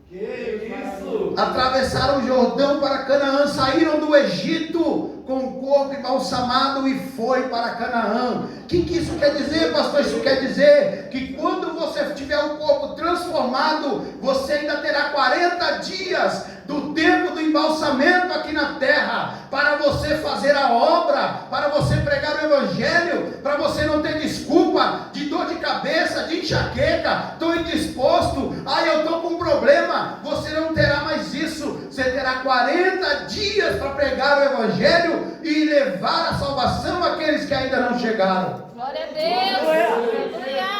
Que isso? Atravessaram o Jordão para Canaã, saíram do Egito com o corpo embalsamado e foi para Canaã. O que isso quer dizer, pastor? Isso quer dizer que quando você tiver o corpo transformado, você ainda terá 40 dias do tempo do embalsamento aqui na terra, para você fazer a obra, para você pregar o evangelho, para você não ter desculpa de dor de cabeça, de enxaqueca, estou indisposto, eu estou com um problema. Você não terá mais isso. Você terá 40 dias para pregar o evangelho e levar a salvação àqueles que ainda não chegaram. Glória a Deus.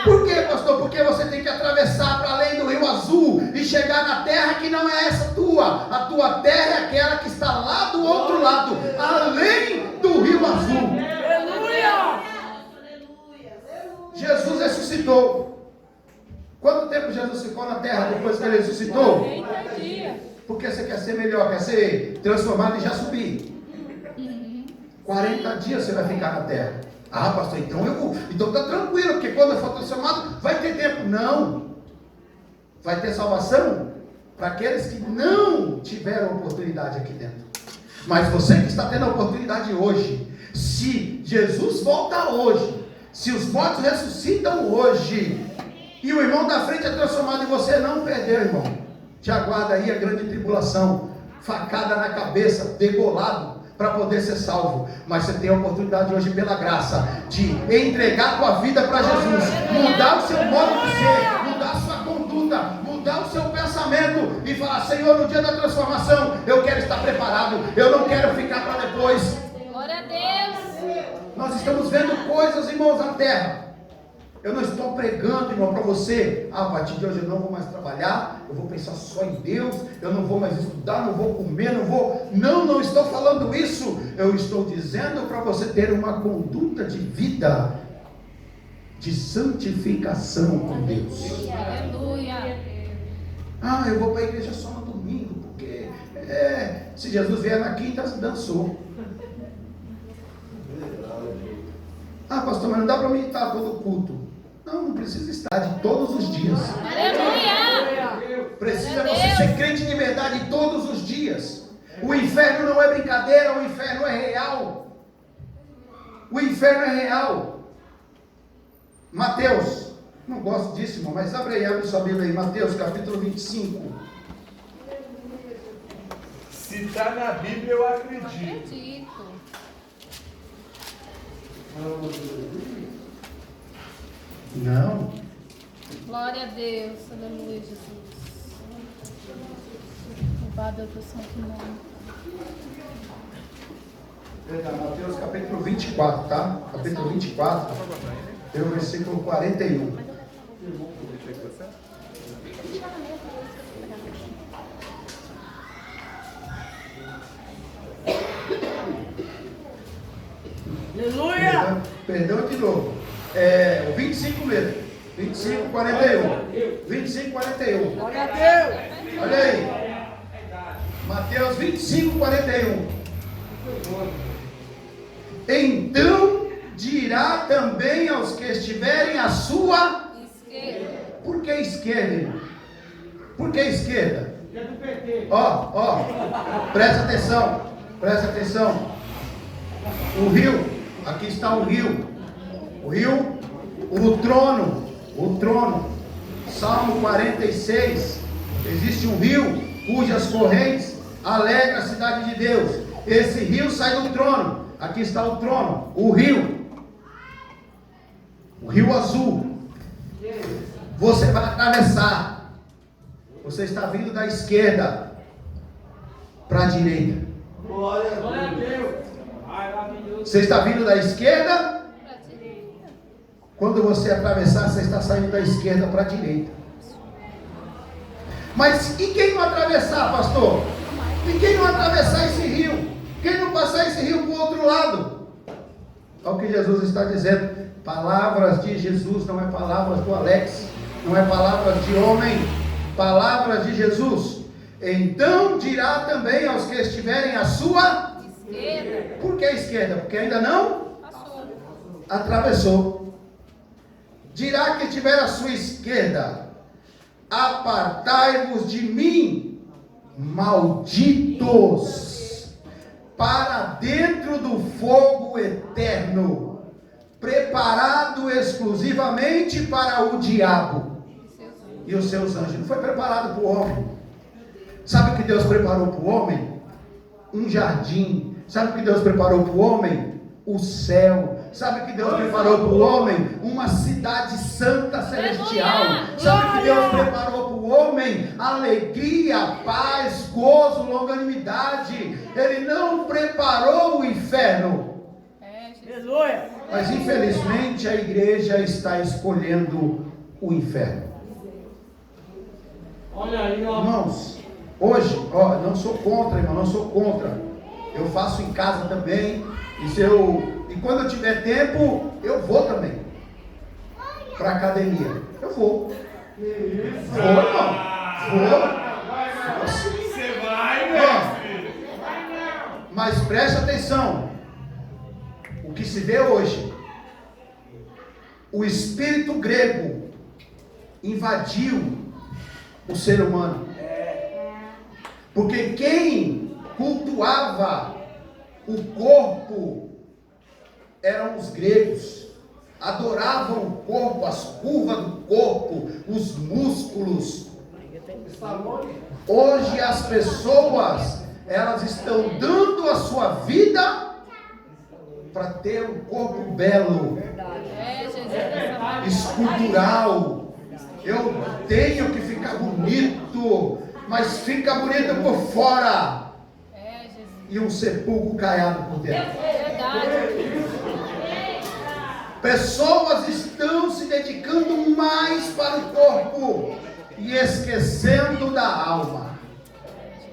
Por quê, pastor? Porque você tem que atravessar para além do Rio Azul e chegar na terra que não é essa tua. A tua terra é aquela que está lá do outro lado, além do Rio Azul. Aleluia! Jesus ressuscitou. Quanto tempo Jesus ficou na terra depois que ele ressuscitou? 40 dias. Porque você quer ser melhor, quer ser transformado e já subir. 40 dias você vai ficar na terra. Pastor, então está tranquilo, porque quando eu for transformado, vai ter tempo. Não. Vai ter salvação para aqueles que não tiveram oportunidade aqui dentro. Mas você que está tendo a oportunidade hoje, se Jesus volta hoje, se os mortos ressuscitam hoje, e o irmão da frente é transformado e você não perdeu, irmão, te aguarda aí a grande tribulação, facada na cabeça, degolado, para poder ser salvo. Mas você tem a oportunidade hoje, pela graça, de entregar a tua vida para Jesus, mudar o seu modo de ser, mudar a sua conduta, mudar o seu pensamento e falar: Senhor, no dia da transformação eu quero estar preparado, eu não quero ficar para depois. Glória a Deus. Nós estamos vendo coisas, irmãos, na terra. Eu não estou pregando, irmão, para você, a partir de hoje eu não vou mais trabalhar, eu vou pensar só em Deus, eu não vou mais estudar, não vou comer, não vou... Não estou falando isso. Eu estou dizendo para você ter uma conduta de vida, de santificação com Deus. Aleluia. Eu vou para a igreja só no domingo, porque se Jesus vier na quinta, dançou. Pastor, mas não dá para mim estar todo culto. Não precisa estar de todos os dias. Aleluia. Precisa você ser crente de verdade todos os dias. O inferno não é brincadeira, o inferno é real. O inferno é real. Mateus, não gosto disso, irmão, mas abre sua Bíblia aí, Mateus capítulo 25. Se está na Bíblia, eu acredito. Acredito. Não. Glória a Deus. Aleluia, Jesus. Louvado é o teu santo nome. Mateus capítulo 24, tá? Capítulo 24, tem o versículo 41. Aleluia. Perdão de novo. O 25 mesmo. 25, 41. 25, 41. Glória a Deus. Olha aí. Mateus 25, 41. Então dirá também aos que estiverem à sua Esquerda. Por que esquerda, irmão? Por que esquerda? É do PT. Presta atenção. Presta atenção. O rio, aqui está o rio. O rio, o trono. Salmo 46. Existe um rio cujas correntes alegram a cidade de Deus. Esse rio sai do trono. Aqui está o trono, o rio azul. Você vai atravessar. Você está vindo da esquerda para a direita. Glória Glória a a Deus. Deus. Maravilhoso. Você está vindo da esquerda. Pra direita. Quando você atravessar, você está saindo da esquerda para a direita. Mas e quem não atravessar, pastor? E quem não atravessar esse rio? Quem não passar esse rio para o outro lado? É o que Jesus está dizendo. Palavras de Jesus, não é palavras do Alex, não é palavras de homem, palavras de Jesus. Então dirá também aos que estiverem à sua Esquerda. Por que esquerda? Porque ainda não Passou. atravessou. Dirá que estiver à sua esquerda: apartai-vos de mim, malditos, para dentro do fogo eterno, preparado exclusivamente para o diabo e os seus anjos. Não foi preparado para o homem. Sabe o que Deus preparou para o homem? Um jardim. Sabe o que Deus preparou para o homem? O céu. Sabe o que Deus preparou para o homem? Uma cidade santa celestial. Sabe o que Deus preparou para o homem? Alegria, paz, gozo, longanimidade. Ele não preparou o inferno. Aleluia. Mas infelizmente a igreja está escolhendo o inferno. Olha aí, ó. Irmãos, hoje, não sou contra, irmão, não sou contra. Eu faço em casa também. E quando eu tiver tempo, eu vou também para academia. Eu vou. Vou, irmão. Vou. Você vai, mestre. Mas preste atenção. O que se vê hoje, o espírito grego invadiu o ser humano. Porque quem cultuava o corpo eram os gregos. Adoravam o corpo, as curvas do corpo, os músculos. Hoje as pessoas, elas estão dando a sua vida para ter um corpo belo, escultural. Eu tenho que ficar bonito, mas fica bonito por fora e um sepulcro caiado por dentro. Pessoas estão se dedicando mais para o corpo e esquecendo da alma.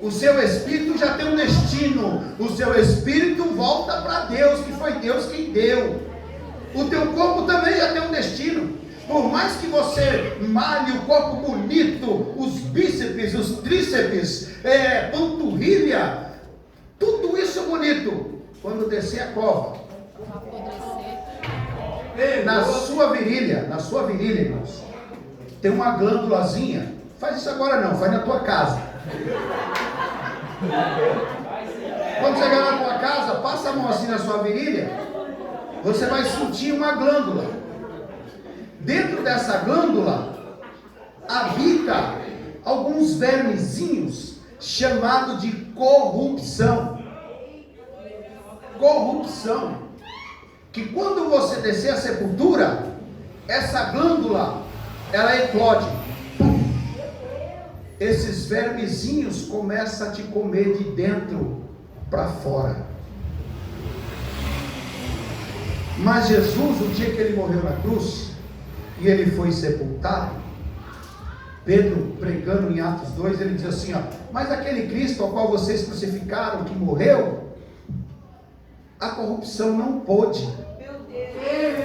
O seu espírito já tem um destino. O seu espírito volta para Deus, que foi Deus quem deu. O teu corpo também já tem um destino. Por mais que você malhe o corpo bonito, os bíceps, os tríceps, panturrilha, tudo isso bonito, quando descer a cova, na sua virilha, irmãos, tem uma glândulazinha. Faz isso agora não, faz na tua casa. Quando chegar na tua casa, passa a mão assim na sua virilha, você vai sentir uma glândula. Dentro dessa glândula habita alguns vermezinhos chamados de corrupção. Corrupção. Que quando você descer a sepultura, essa glândula, ela eclode. Esses vermezinhos começam a te comer de dentro para fora. Mas Jesus, o dia que ele morreu na cruz, e ele foi sepultado, Pedro, pregando em Atos 2, ele diz assim, ó, mas aquele Cristo ao qual vocês crucificaram, que morreu, a corrupção não pôde.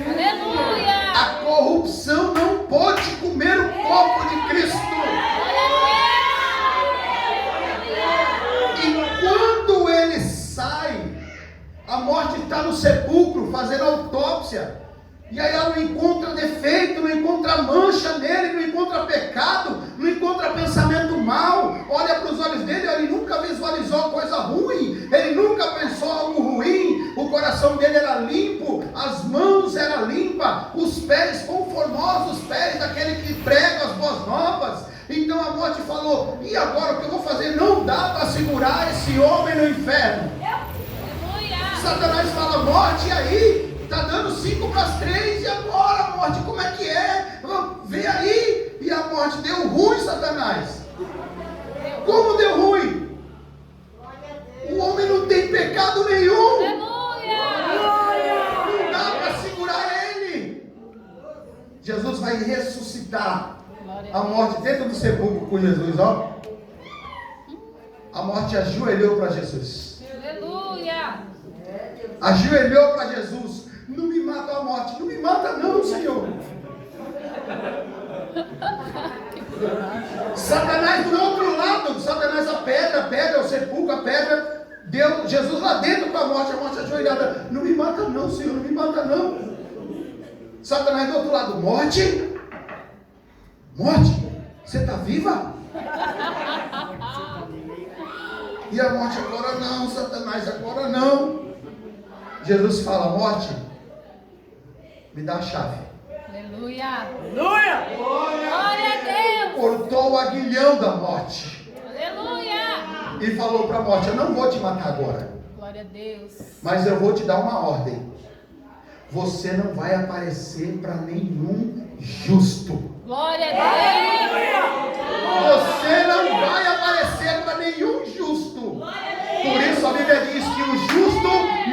Aleluia! A corrupção não pôde comer o corpo de Cristo. E quando ele sai, a morte está no sepulcro, fazendo autópsia. E aí ela não encontra defeito, não encontra mancha nele, não encontra pecado, não encontra pensamento mau. Olha para os olhos dele, ele nunca visualizou coisa ruim, ele nunca pensou algo ruim. O coração dele era limpo, as mãos eram limpas, os pés conformosos, os pés daquele que prega as boas novas. Então a morte falou, e agora o que eu vou fazer? Não dá para segurar esse homem no inferno. Satanás fala, morte, e aí? Está dando 2:55, e agora, morte, como é que é? Vem aí. E a morte deu ruim, Satanás. Como deu ruim? O homem não tem pecado nenhum. Não dá para segurar ele. Jesus vai ressuscitar a morte dentro do sepulcro com Jesus, ó. A morte ajoelhou para Jesus. Aleluia! Ajoelhou para Jesus. Não me mata a morte. Não me mata não, Senhor. Satanás do outro lado. Satanás a pedra, o sepulcro, a pedra. Deu Jesus lá dentro com a morte ajoelhada. Não me mata não, Senhor. Não me mata não. Satanás do outro lado. Morte. Morte. Você está viva? E a morte agora não, Satanás agora não. Jesus fala, morte, me dá a chave. Aleluia! Aleluia! Glória a Deus! Cortou o aguilhão da morte. Aleluia! E falou para a morte, eu não vou te matar agora. Glória a Deus! Mas eu vou te dar uma ordem. Você não vai aparecer para nenhum justo. Glória a Deus! Você não vai aparecer para nenhum justo. Por isso a Bíblia diz que o justo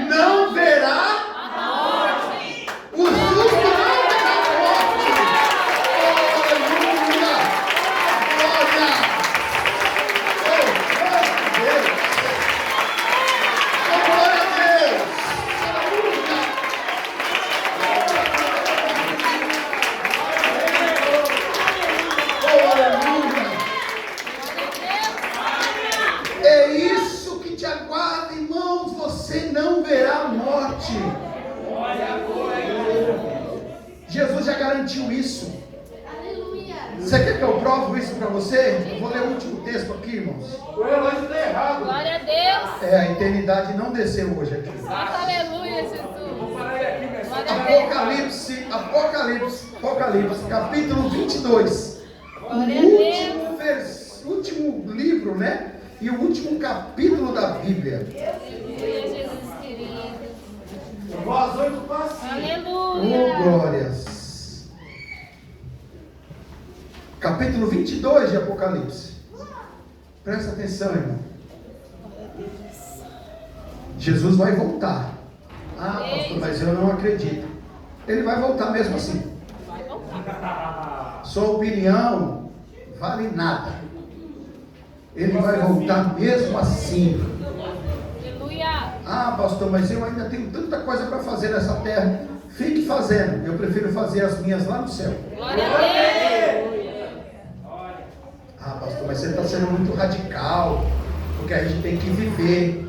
não verá a morte. O justo não verá a morte. Aleluia! Glória! Oh, glória a Deus! Oh, aleluia! É isso que te aguarda, irmãos. Você não verá a morte. Jesus já garantiu isso. Você quer que eu prove isso para você? Eu vou ler o último texto aqui, irmãos. O relógio está errado. Glória a Deus! A eternidade não desceu hoje aqui. Aleluia, Jesus! Vou parar ele aqui, minha filha. Apocalipse, capítulo 22. Glória a Deus! Último livro, né? E o último capítulo da Bíblia. Aleluia, Jesus querido! Eu vou às 8 passinhos. Aleluia! Glórias. Capítulo 22 de Apocalipse. Presta atenção, irmão. Jesus vai voltar. Ah, pastor, mas eu não acredito. Ele vai voltar mesmo assim. Vai voltar. Sua opinião vale nada. Ele vai voltar mesmo assim. Aleluia. Ah, pastor, mas eu ainda tenho tanta coisa para fazer nessa terra. Fique fazendo. Eu prefiro fazer as minhas lá no céu. Glória a Deus. Ah, pastor, mas você está sendo muito radical. Porque a gente tem que viver.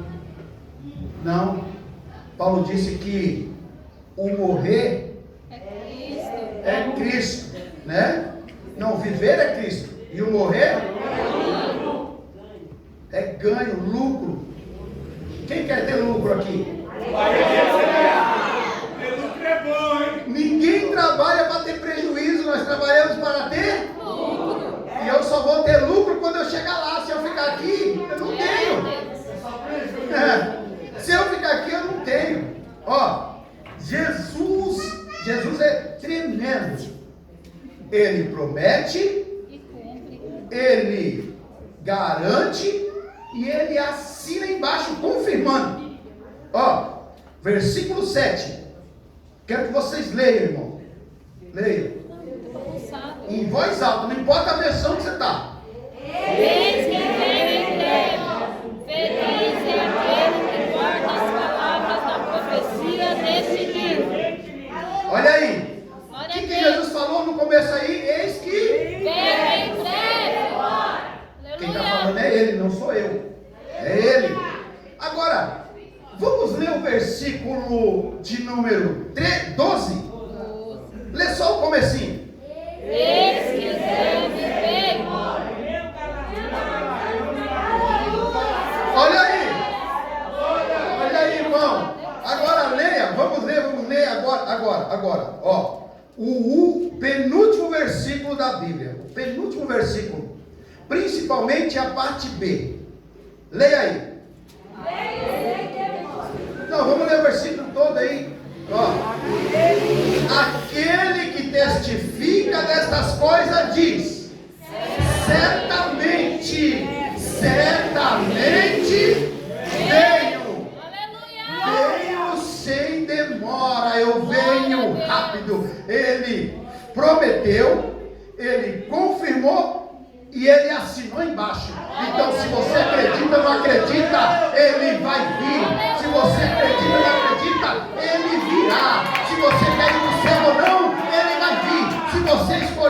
Não. Paulo disse que o morrer É Cristo. é Cristo, né? Não, viver é Cristo. E o morrer é ganho, lucro. Quem quer ter lucro aqui? Ter lucro é bom, hein? Ninguém trabalha para ter prejuízo, nós trabalhamos para ter lucro. E eu só vou ter lucro quando eu chegar lá. Se eu ficar aqui, eu não tenho. Se eu ficar aqui, eu não tenho. Ó, Jesus é tremendo. Ele promete, E cumpre. ele garante e ele assina embaixo confirmando. Ó, versículo 7. Quero que vocês leiam, irmão. Leiam. Em voz alta, não importa a versão que você está. Eis que vem em breve. Feliz é aquele que guarda as palavras da profecia deste livro. Olha aí. O Glória que, a que Deus. Jesus falou no começo aí? Eis que. Vem em breve. Quem está Aleluia. falando é ele, não sou eu. É ele. Agora, vamos ler o versículo de número 12. Lê só o comecinho. Eis que breve vem. Olha aí. Olha aí, irmão. Agora leia. Vamos ler agora. Ó, o penúltimo versículo da Bíblia. O penúltimo versículo. Principalmente a parte B. Leia aí. Não, vamos ler o versículo todo aí. Ó. Aquele que testifica destas coisas diz: certamente venho. Aleluia. Venho sem demora, eu venho rápido. Ele prometeu, ele confirmou e ele assinou embaixo. Então, se você acredita ou não acredita, ele vai vir. Se você acredita ou não acredita, ele virá. Se você quer ir no céu ou não, ele vai vir. Se você escolher